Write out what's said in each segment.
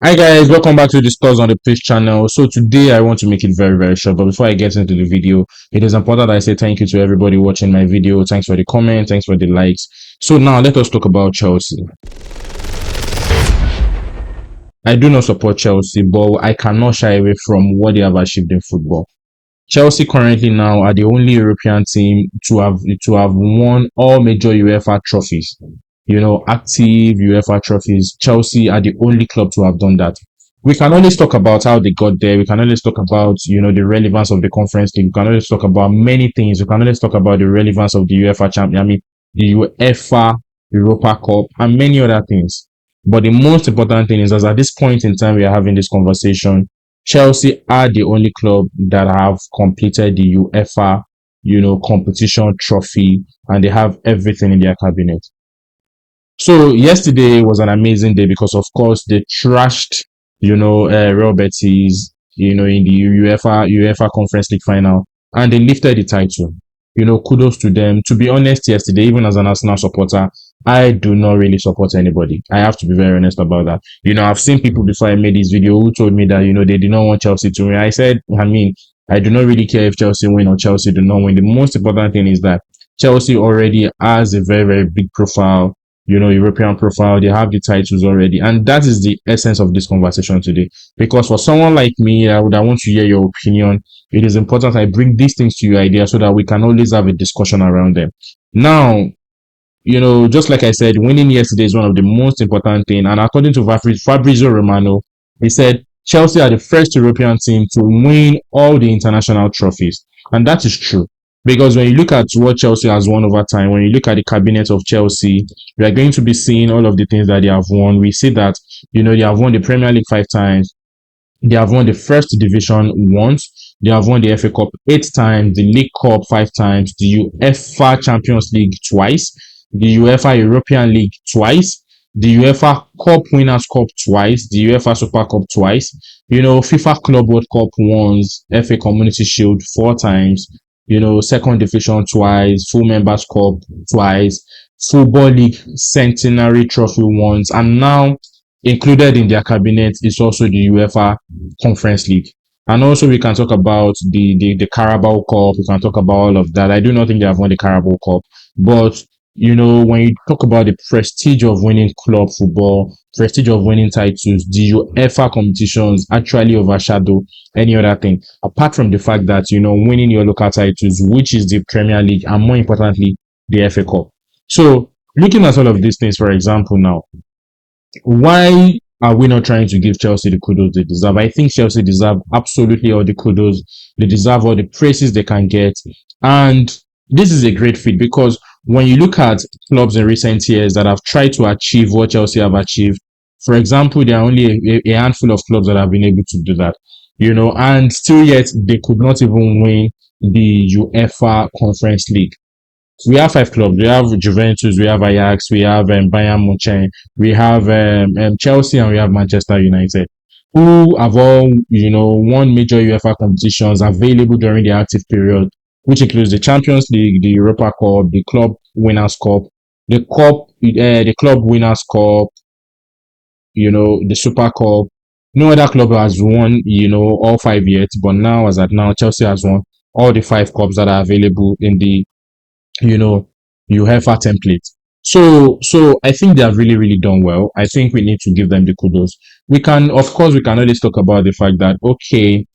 Hi guys, welcome back to the Stars on the Pitch channel. So today I want to make it very short, but before I get into the video, it is important that I say thank you to everybody watching my video. Thanks for the comment, thanks for the likes. So now let us talk about Chelsea. I do not support Chelsea, but I cannot shy away from what they have achieved in football. Chelsea currently now are the only European team to have won all major UEFA trophies. Active UEFA trophies. Chelsea are the only club to have done that. We can always talk about how they got there. We can always talk about, the relevance of the Conference League. We can always talk about many things. We can always talk about the relevance of the UEFA Champion. The UEFA Europa Cup and many other things. But the most important thing is, as at this point in time we are having this conversation, Chelsea are the only club that have completed the UEFA, competition trophy, and they have everything in their cabinet. So yesterday was an amazing day because, of course, they trashed, Real Betis, in the UEFA Conference League final, and they lifted the title. Kudos to them. To be honest, yesterday, even as an Arsenal supporter, I do not really support anybody. I have to be very honest about that. I've seen people before I made this video who told me that, they did not want Chelsea to win. I said, I do not really care if Chelsea win or Chelsea do not win. The most important thing is that Chelsea already has a very big profile, European profile. They have the titles already. And that is the essence of this conversation today. Because for someone like me, I want to hear your opinion. It is important I bring these things to your idea so that we can always have a discussion around them. Now, just like I said, winning yesterday is one of the most important things. And according to Fabrizio Romano, he said Chelsea are the first European team to win all the international trophies. And that is true. Because when you look at what Chelsea has won over time, when you look at the cabinet of Chelsea, we are going to be seeing all of the things that they have won. We see that, they have won the Premier League 5 times. They have won the first division once. They have won the FA Cup 8 times, the League Cup 5 times, the UEFA Champions League twice, the UEFA European League twice, the UEFA Cup Winners' Cup twice, the UEFA Super Cup twice, FIFA Club World Cup once, FA Community Shield 4 times, second division twice, full members cup twice, Football League Centenary Trophy once, and now included in their cabinet is also the UEFA Conference League. And also we can talk about the Carabao Cup. We can talk about all of that. I do not think they have won the Carabao Cup, but when you talk about the prestige of winning club football, prestige of winning titles, the UEFA competitions actually overshadow any other thing. Apart from the fact that, winning your local titles, which is the Premier League, and more importantly, the FA Cup. So looking at all of these things, for example, now, why are we not trying to give Chelsea the kudos they deserve? I think Chelsea deserve absolutely all the kudos. They deserve all the praises they can get. And this is a great feat because when you look at clubs in recent years that have tried to achieve what Chelsea have achieved, for example, there are only a handful of clubs that have been able to do that, and still yet they could not even win the UEFA Conference League. We have 5 clubs. We have Juventus, we have Ajax, we have Bayern Munich, we have Chelsea, and we have Manchester United, who have all, won major UEFA competitions available during the active period, which includes the Champions League, the Europa Cup, the Club Winners' Cup, the Club Winners' Cup, the Super Cup. No other club has won, all 5 yet, but now, as at now, Chelsea has won all the 5 cups that are available in the UEFA template. So I think they have really done well. I think we need to give them the kudos. We can always talk about the fact that, okay,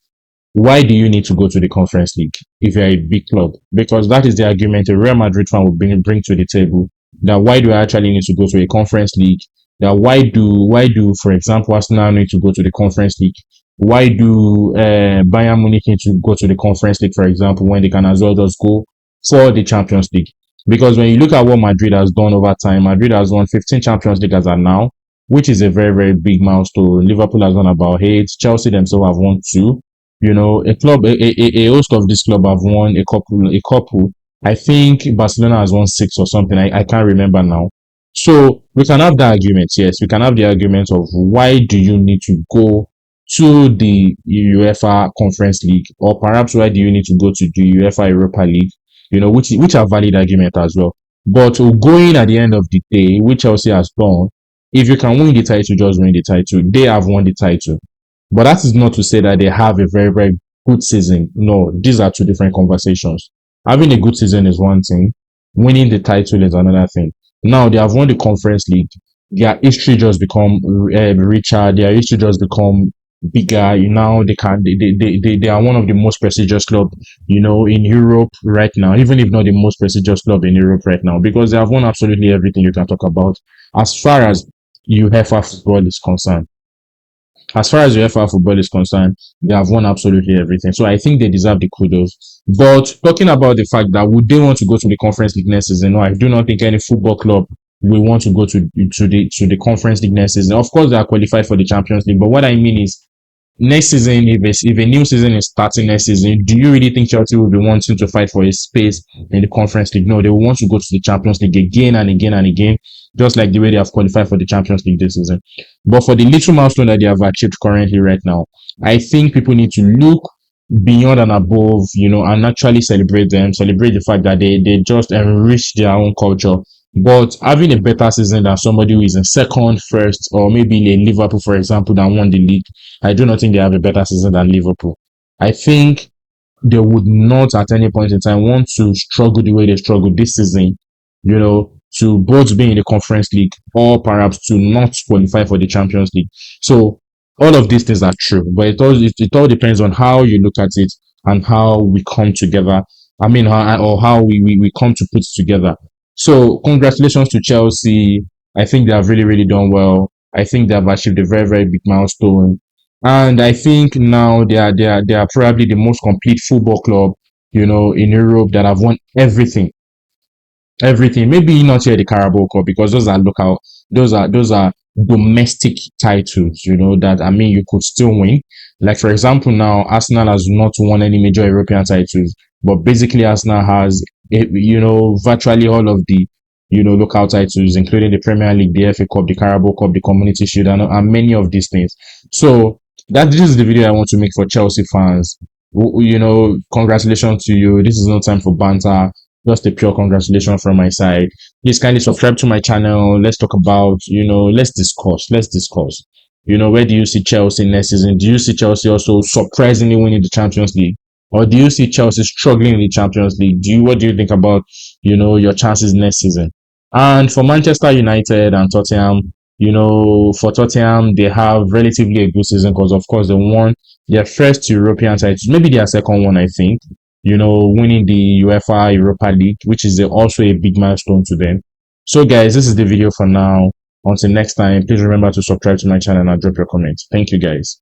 why do you need to go to the Conference League if you're a big club? Because that is the argument a Real Madrid fan will bring to the table. That why do I actually need to go to a Conference League? That why do, for example, Arsenal need to go to the Conference League? Why do Bayern Munich need to go to the Conference League, for example, when they can as well just go for the Champions League? Because when you look at what Madrid has done over time, Madrid has won 15 Champions League as of now, which is a very big milestone. Liverpool has won about 8. Chelsea themselves have won 2. A host of this club have won a couple. I think Barcelona has won 6 or something. I can't remember now. So we can have the argument. Yes, we can have the argument of why do you need to go to the UEFA Conference League, or perhaps why do you need to go to the UEFA Europa League? Which are valid argument as well. But going at the end of the day, which Chelsea has done, If you can win the title, just win the title. They have won the title. But that is not to say that they have a very, very good season. No, these are two different conversations. Having a good season is one thing. Winning the title is another thing. Now they have won the Conference League. Their history just become richer. Their history just become bigger. Now they are one of the most prestigious club, in Europe right now. Even if not the most prestigious club in Europe right now, because they have won absolutely everything you can talk about as far as UEFA football is concerned. As far as UEFA football is concerned, they have won absolutely everything. So I think they deserve the kudos. But talking about the fact that would they want to go to the Conference League next season? No, I do not think any football club will want to go to the Conference League next season. Of course, they are qualified for the Champions League, but what I mean is next season, if a new season is starting next season, do you really think Chelsea will be wanting to fight for a space in the Conference League? No, they will want to go to the Champions League again and again and again, just like the way they have qualified for the Champions League this season. But for the little milestone that they have achieved currently right now, I think people need to look beyond and above, and actually celebrate them, celebrate the fact that they just enrich their own culture. But having a better season than somebody who is in second, first, or maybe in Liverpool, for example, that won the league, I do not think they have a better season than Liverpool. I think they would not at any point in time want to struggle the way they struggled this season, to both be in the Conference League or perhaps to not qualify for the Champions League. So all of these things are true, but it all depends on how you look at it and how we come together. I mean, how we come to put it together. So congratulations to Chelsea. I think they have really, really done well. I think they have achieved a very, very big milestone. And I think now they are probably the most complete football club, in Europe that have won everything. Maybe not here the Carabao Cup because those are domestic titles, that I mean you could still win. Like for example, now Arsenal has not won any major European titles, but basically Arsenal has virtually all of the local titles, including the Premier League, the FA Cup, the Carabao Cup, the Community Shield, and many of these things. So that this is the video I want to make for Chelsea fans. Congratulations to you. This is no time for banter. Just a pure congratulations from my side. Please kindly subscribe to my channel. Let's talk about, let's discuss. Let's discuss. Where do you see Chelsea next season? Do you see Chelsea also surprisingly winning the Champions League? Or do you see Chelsea struggling in the Champions League? What do you think about, your chances next season? And for Manchester United and Tottenham, for Tottenham, they have relatively a good season because, of course, they won their first European titles, maybe their second one, I think, winning the UEFA Europa League, which is also a big milestone to them. So, guys, this is the video for now. Until next time, please remember to subscribe to my channel and drop your comments. Thank you, guys.